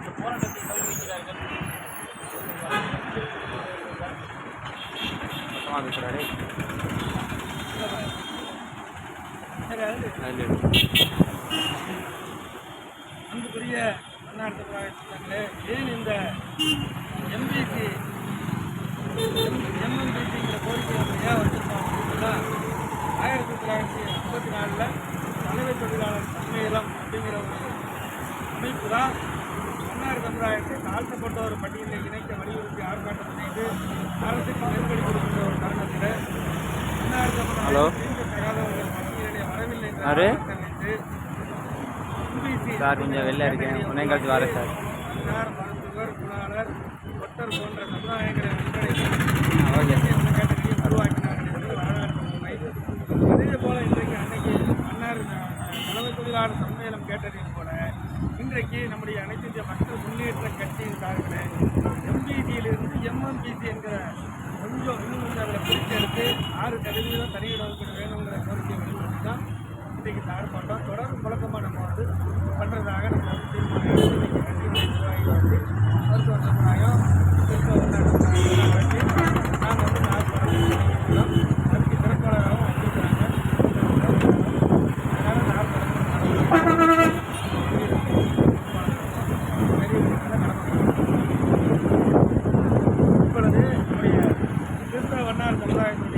இந்த போராட்டத்தை கைவிடுகிறார்கள். அன்புக்குரிய அண்ணாத்த திராவிடங்களே, ஏன் இந்த எம்பிசி எம்எம்பிசிங்கிற கோரிக்கை நம்ம ஏன் வச்சுருக்கோம் அப்படின்னா, 1954 தலைமை தொழிலாளர் சம்மேளம் அப்படிங்கிற ஒரு அமைப்பு தான் மன்னார் சமுதாயத்தை தாழ்த்தப்பட்ட ஒரு பட்டியலில் இணைக்க வலியுறுத்தி ஆர்ப்பாட்டம் செய்து அரசுக்கு நெருக்கடி கொடுக்கின்ற ஒரு தருணத்தில் மன்னார் சமுதாயம் தகாதவர்கள் பட்டியலிலே வரவில்லை என்று தெரிவித்து கொஞ்சம் வெளில இருக்கேன் மருத்துவர், குணாளர், ஒட்டர் போன்ற சமுதாயங்களை முன்னெடுத்து உருவாக்கினார்கள் என்பது வரலாற்று உண்மை. அதே போல இன்றைக்கு அன்னைக்கு மன்னார் தலைமை தொழிலாளர் சம்மேளம் கேட்டதையும் போல இன்றைக்கு நம்முடைய அனைத்து இந்திய மக்கள் முன்னேற்ற கட்சியின் சார்பில் எம்பிசியிலிருந்து எம்எம்பிசி என்கிற இன்னும் கொஞ்சம் அதில் பிரித்து எடுத்து 6% தனி இடஒதுக்கீடு வேணுங்கிற கோரிக்கையை வலியுறுத்தி தான் இன்றைக்கு ஆர்ப்பாட்டம் தொடர்ந்து முழக்கமாக நம்ம பண்ணுறதாக நம்ம தீர்மானம் இன்றைக்கு கட்சியினுடைய நிர்வாகிகள் மருத்துவ சமுதாயம் நாங்கள் ஆர்ப்பாட்டம் அதுக்கு சிறப்பாளராகவும் வந்திருக்கிறாங்க. அதனால் இப்பொழுது நம்முடைய கிறிஸ்தவ வண்ணார் சமுதாயத்தினுடைய